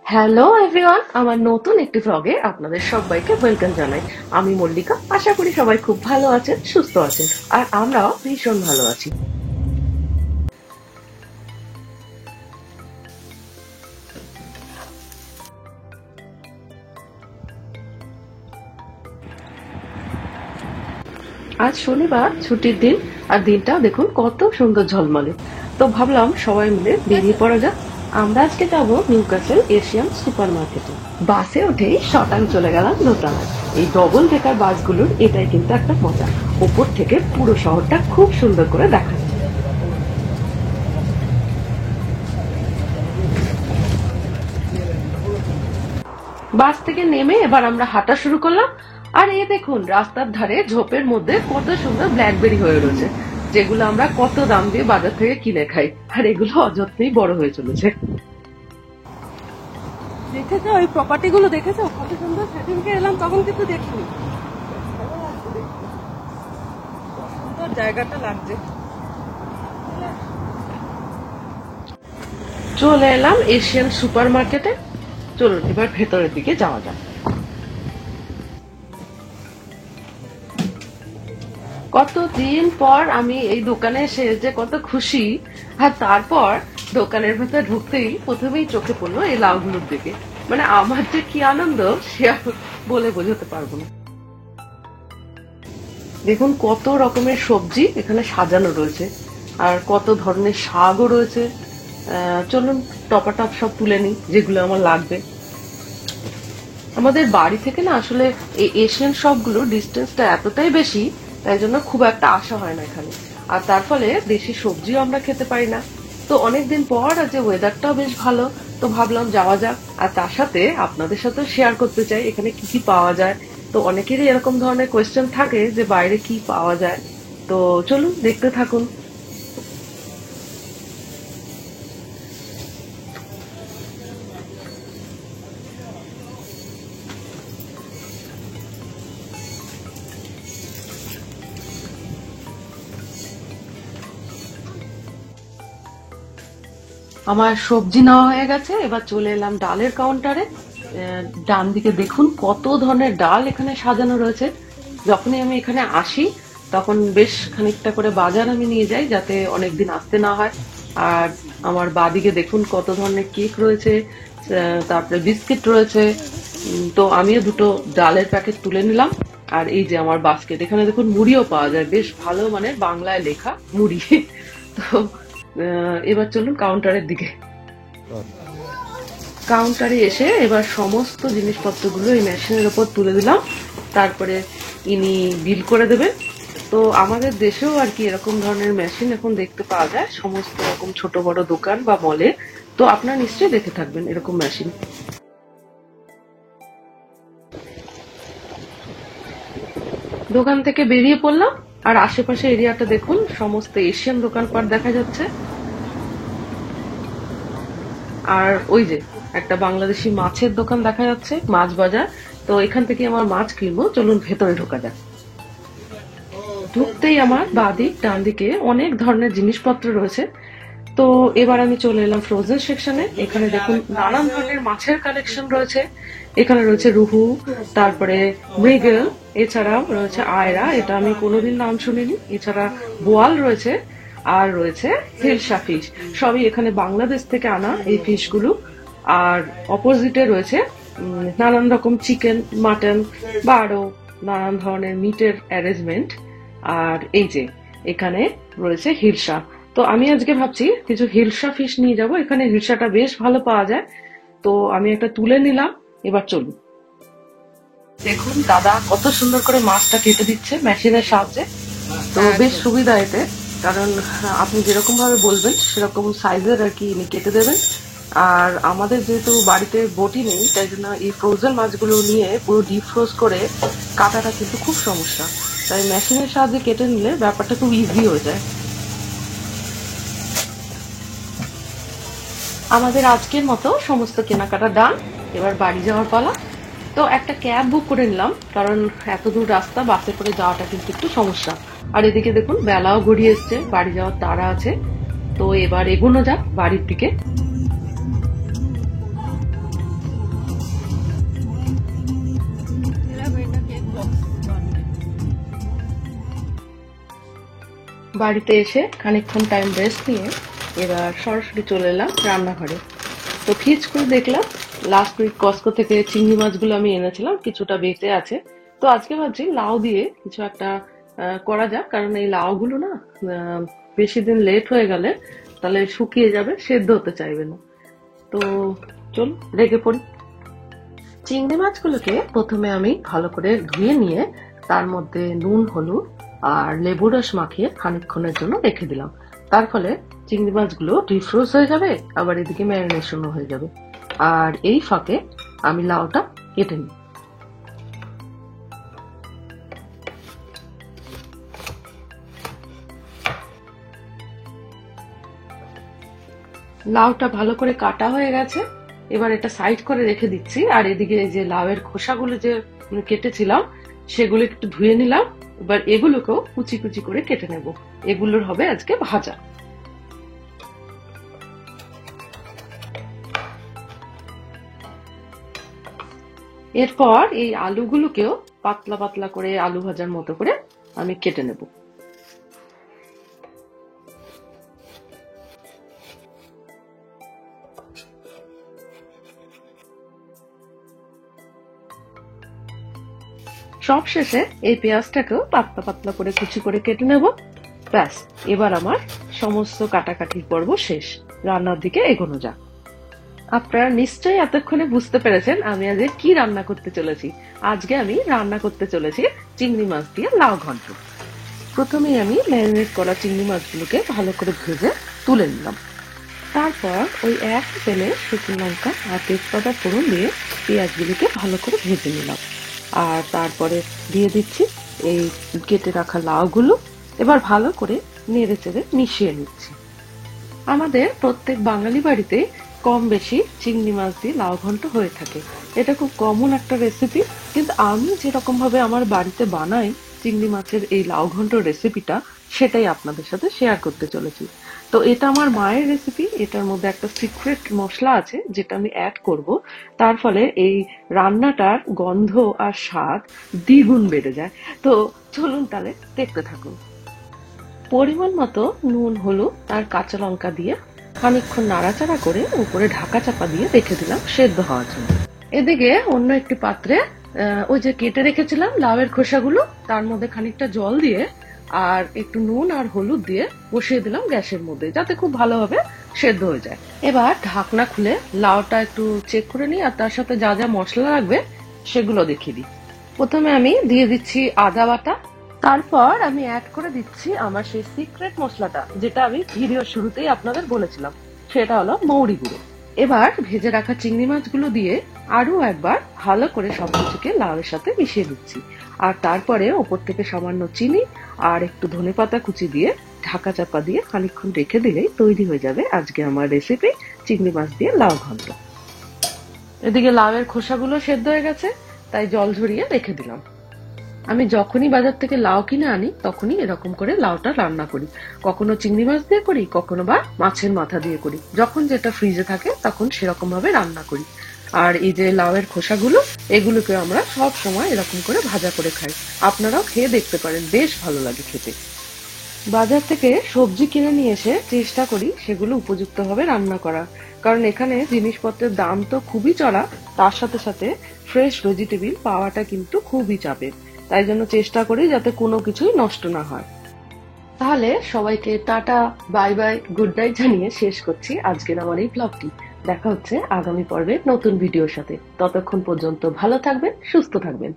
Hello everyone, আমার নতুন একটি ভ্লগে আপনাদের সবাইকে ওয়েলকাম জানাই। আমি মল্লিকা। আশা করি সবাই খুব ভালো আছেন, সুস্থ আছেন, আর আমরাও ভীষণ ভালো আছি। আজ শনিবার, ছুটির দিন, আর দিনটা দেখুন কত সুন্দর ঝলমলে। তো ভাবলাম সবাই মিলে বেরিয়ে পড়া যাক। আমরা আজকে যাবো নিউক্যাসল এশিয়ান সুপার মার্কেটে। বাসে উঠেই শটাং চলে গেলাম দোতলায়। এই ডবল ডেকার বাসগুলোর এটাই কিন্তু একটা মজা। ওপর থেকে পুরো শহরটা খুব সুন্দর করে দেখা যায়। বাস থেকে নেমে এবার আমরা হাঁটা শুরু করলাম। আর এই দেখুন, রাস্তার ধারে ঝোপের মধ্যে কত সুন্দর ব্ল্যাকবেরি হয়ে রয়েছে, যেগুলো আমরা কত দাম দিয়ে বাজার থেকে কিনে খাই, আর এগুলো অযত্নেই বড় হয়ে চলেছে। দেখেছো ওই প্রপার্টি গুলো? দেখেছো কত সুন্দর? সেদিনকে এলাম তখন কিন্তু দেখিনি। সুন্দর জায়গাটা লাগছে। চলে এলাম এশিয়ান সুপার মার্কেটে। চলুন এবার ভেতরের দিকে যাওয়া যাক। কতদিন পর আমি এই দোকানে এসে যে কত খুশি। আর তারপর দোকানের ভেতর ঢুকতেই প্রথমেই চোখে পড়লো এই লাউগুলোর দিকে। মানে আমার যে কি আনন্দ সে আর বলে বোঝাতে পারবো না। দেখুন কত রকমের সবজি এখানে সাজানো রয়েছে, আর কত ধরনের শাকও রয়েছে। চলুন টপাটপ সব তুলে নিই যেগুলো আমার লাগবে। আমাদের বাড়ি থেকে না আসলে এই এশিয়ান শপগুলোর ডিস্টেন্সটা এতটাই বেশি, তাই জন্য খুব একটা আসা হয় না এখানে। আর তার ফলে দেশি সবজিও আমরা খেতে পারি না। তো অনেকদিন পর আজ ওয়েদারটাও বেশ ভালো, তো ভাবলাম যাওয়া যাক। আর তার সাথে আপনাদের সাথে শেয়ার করতে চাই এখানে কি কি পাওয়া যায়। তো অনেকেরই এরকম ধরনের কোয়েশ্চেন থাকে যে বাইরে কি পাওয়া যায়। তো চলুন দেখতে থাকুন। আমার সবজি নেওয়া হয়ে গেছে, এবার চলে এলাম ডালের কাউন্টারে। ডান দিকে দেখুন কত ধরনের ডাল এখানে সাজানো রয়েছে। যখনই আমি এখানে আসি তখন বেশ খানিকটা করে বাজার আমি নিয়ে যাই, যাতে অনেকদিন আসতে না হয়। আর আমার বাদিকে দেখুন কত ধরনের কেক রয়েছে, তারপরে বিস্কিট রয়েছে। তো আমিও দুটো ডালের প্যাকেট তুলে নিলাম। আর এই যে আমার বাস্কেট, এখানে দেখুন মুড়িও পাওয়া যায়, বেশ ভালো মানের বাংলায় লেখা মুড়ি। তো এবার চলুন কাউন্টারের দিকে। কাউন্টারে এসে এবার সমস্ত জিনিসপত্রগুলো এই মেশিনের ওপর তুলে দিলাম। তারপরে ইনি বিল করে দেবেন। তো আমাদের দেশেও আর কি এরকম ধরনের মেশিন এখন দেখতে পাওয়া যায় সমস্ত রকম ছোট বড় দোকান বা মলে। তো আপনারা নিশ্চয়ই দেখে থাকবেন এরকম মেশিন। দোকান থেকে বেরিয়ে পড়লাম। আর আশেপাশে এরিয়াটা দেখুন, সমস্ত এশিয়ান দোকানপাট দেখা যাচ্ছে। আর ওই যে একটা বাংলাদেশি মাছের দোকান দেখা যাচ্ছে, মাছ বাজার। তো এখান থেকে আমার মাছ কিনবো, চলুন ভেতরে ঢোকা যাক। ঢুকতেই আমার বাদিক ডান দিকে অনেক ধরনের জিনিসপত্র রয়েছে। তো এবার আমি চলে এলাম ফ্রোজেন সেকশনে। এখানে দেখুন নানান ধরনের মাছের কালেকশন রয়েছে। এখানে রয়েছে রুহু, তারপরে মৃগেল, এছাড়াও রয়েছে আয়রা, এটা আমি কোনোদিন নাম শুনিনি। এছাড়া বোয়াল রয়েছে, আর রয়েছে হিলসা ফিশ। সবই এখানে বাংলাদেশ থেকে আনা এই ফিশগুলো। আর অপোজিটে রয়েছে নানান রকম চিকেন, মাটন বা আরো নানান ধরনের মিটের অ্যারেঞ্জমেন্ট। আর এই যে এখানে রয়েছে হিলসা। তো আমি আজকে ভাবছি কিছু হিলসা ফিশ নিয়ে যাব, এখানে হিলসাটা বেশ ভালো পাওয়া যায়। তো আমি একটা তুলে নিলাম। এবার চলুন। দেখুন দাদা কত সুন্দর করে মাছটা কেটে দিচ্ছে মেশিনের সাহায্যে। তো বেশ সুবিধা এতে, কারণ আপনি যেরকম ভাবে বলবেন সেরকম সাইজের আর কি ইনি কেটে দেবেন। আর আমাদের যেহেতু বাড়িতে বটি নেই, তাই জন্য এই ফ্রোজেন মাছগুলো নিয়ে পুরো ডিপ ফ্রোজ করে কাটাটা কিন্তু খুব সমস্যা। তাই মেশিনের সাহায্যে কেটে নিলে ব্যাপারটা খুব ইজি হয়ে যায়। আমাদের আজকের মতো সমস্ত কেনাকাটা ডান। এবার বাড়ি যাওয়ার পালা। তো একটা ক্যাব বুক করে নিলাম, কারণ এত দূর রাস্তা বাসে করে যাওয়াটা কিন্তু একটু সমস্যা। আর এদিকে দেখুন বেলাও গড়িয়ে এসছে, বাড়ি যাওয়ার তাড়া আছে। তো এবার এগোনো যাক বাড়ির দিকে। বাড়িতে এসে খানিকক্ষণ টাইম রেস্ট নিয়ে এবার সরাসরি চলে এলাম রান্নাঘরে। তো ফ্রিজ করে দেখলাম লাস্ট উইক কস্কো থেকে চিংড়ি মাছগুলো আমি এনেছিলাম, কিছুটা বেঁচে আছে। তো আজকে ভাবছি লাউ দিয়ে কিছু একটা করা যাক, কারণ এই লাউগুলো না বেশি দিন লেট হয়ে গেলে তাহলে শুকিয়ে যাবে, সেদ্ধ হতে চাইবে না। তো চল লেগে পড়ি। চিংড়ি মাছগুলোকে প্রথমে আমি ভালো করে ধুয়ে নিয়ে তার মধ্যে নুন, হলুদ আর লেবু রস মাখিয়ে খানিকক্ষণের জন্য রেখে দিলাম। তার ফলে চিংড়ি মাছগুলো ডিফ্রোজ হয়ে যাবে, আবার এদিকে ম্যারিনেশনও হয়ে যাবে। আর এই ফাঁকে আমি লাউটা কেটে নিই। লাউটা ভালো করে কাটা হয়ে গেছে, এবার এটা সাইড করে রেখে দিচ্ছি। আর এদিকে যে লাউয়ের খোসাগুলো যে কেটেছিলাম সেগুলো একটু ধুয়ে নিলাম। এবার এগুলোকেও কুচি কুচি করে কেটে নেব, এগুলোর হবে আজকে ভাজা। এরপর এই আলুগুলোকেও পাতলা পাতলা করে আলু ভাজার মতো করে আমি কেটে নেব। সব শেষে এই পেঁয়াজটাকেও পাতলা পাতলা করে কুচি করে কেটে নেব। ব্যাস, এবার আমার সমস্ত কাটাকাটির পর্ব শেষ, রান্নার দিকে এগোনো যাক। আপনারা নিশ্চয়ই এতক্ষণে বুঝতে পেরেছেন আমি আজকে কি রান্না করতে চলেছি। আজকে আমি রান্না করতে চলেছি চিংড়ি মাছ দিয়ে লাউ ঘন্ট। প্রথমে আমি ম্যারিনেট করা চিংড়ি মাছগুলোকে ভালো করে ভেজে তুলে নিলাম। তারপর ওই এক তেলে শুকনো লঙ্কা আর তেজপাতা ফোড়ন দিয়ে পেঁয়াজগুলোকে ভালো করে ভেজে নিলাম। আর তারপরে দিয়ে দিচ্ছি এই কেটে রাখা লাউগুলো। এবার ভালো করে নেড়ে চেড়ে মিশিয়ে নিচ্ছি। আমাদের প্রত্যেক বাঙালি বাড়িতে কম বেশি চিংড়ি মাছ দিয়ে লাউ ঘন্ট হয়ে থাকে। এটা খুব কমন একটা রেসিপি, কিন্তু আমি যেরকম ভাবে আমার বাড়িতে বানাই চিংড়ি মাছের এই লাউ ঘন্ট রেসিপিটা, সেটাই আপনাদের সাথে শেয়ার করতে চলেছি। তো এটা আমার মায়ের রেসিপি, এটার মধ্যে একটা সিক্রেট মশলা আছে যেটা আমি অ্যাড করব। তার ফলে এই রান্নাটার গন্ধ আর স্বাদ দ্বিগুণ বেড়ে যায়। তো চলুন তাহলে দেখতে থাকুন। পরিমাণ মতো নুন, হলুদ আর কাঁচা লঙ্কা দিয়ে খানিকক্ষণ নাড়াচাড়া করে উপরে ঢাকা চাপা দিয়ে রেখে দিলাম সেদ্ধ হওয়ার জন্য। এদিকে অন্য একটি পাত্রে ওই যে কেটে রেখেছিলাম লাউয়ের খোসাগুলো, তার মধ্যে খানিকটা জল দিয়ে আর একটু নুন আর হলুদ দিয়ে বসিয়ে দিলাম গ্যাসের মধ্যে, যাতে খুব ভালোভাবে সেদ্ধ হয়ে যায়। এবার ঢাকনা খুলে লাউটা একটু চেক করে নিই আর তার সাথে যা যা মশলা লাগবে সেগুলো দেখিয়ে দিই। প্রথমে আমি দিয়ে দিচ্ছি আদা বাটা, তারপর আমি অ্যাড করে দিচ্ছি আমার সেই সিক্রেট মশলাটা যেটা আমি ভিডিওর শুরুতেই আপনাদের বলেছিলাম, সেটা হলো মৌরি গুঁড়ো। এবার ভেজে রাখা চিংড়ি মাছগুলো দিয়ে আরো একবার ভালো করে সবকিছুকে লাউয়ের সাথে মিশিয়ে দিচ্ছি। আর তারপরে ওপর থেকে সামান্য চিনি আর একটু ধনেপাতা কুচি দিয়ে ঢাকা চাপা দিয়ে খানিকক্ষণ রেখে দিলেই তৈরি হয়ে যাবে আজকে আমার রেসিপি চিংড়ি মাছ দিয়ে লাউ ঘন্ট। এদিকে লাউয়ের খোসাগুলো সেদ্ধ হয়ে গেছে, তাই জল ঝরিয়ে রেখে দিলাম। আমি যখনই বাজার থেকে লাউ কিনে আনি তখনই এরকম করে লাউটা রান্না করি। কখনো চিংড়ি মাছ দিয়ে করি, কখনো বা মাছের মাথা দিয়ে করি। যখন যেটা ফ্রিজে থাকে তখন সেরকম ভাবে রান্না করি। আর এই যে লাউয়ের খোসাগুলো, এগুলোকে আমরা সব সময় এরকম করে ভাজা করে খাই। আপনারাও খেয়ে দেখতে পারেন, বেশ ভালো লাগে খেতে। বাজার থেকে সবজি কিনে নিয়ে এসে চেষ্টা করি সেগুলো উপযুক্তভাবে রান্না করা, কারণ এখানে জিনিসপত্রের দাম তো খুবই চড়া, তার সাথে সাথে ফ্রেশ ভেজিটেবল পাওয়াটা কিন্তু খুবই চাপের। তাই জন্য চেষ্টা করি যাতে কোনো কিছুই নষ্ট না হয়। তাহলে সবাইকে tata, bye bye, good night জানিয়ে শেষ করছি আজকের আমার এই ব্লগটি। দেখা হচ্ছে আগামী পর্বে নতুন ভিডিওর সাথে। ততক্ষণ পর্যন্ত ভালো থাকবেন, সুস্থ থাকবেন।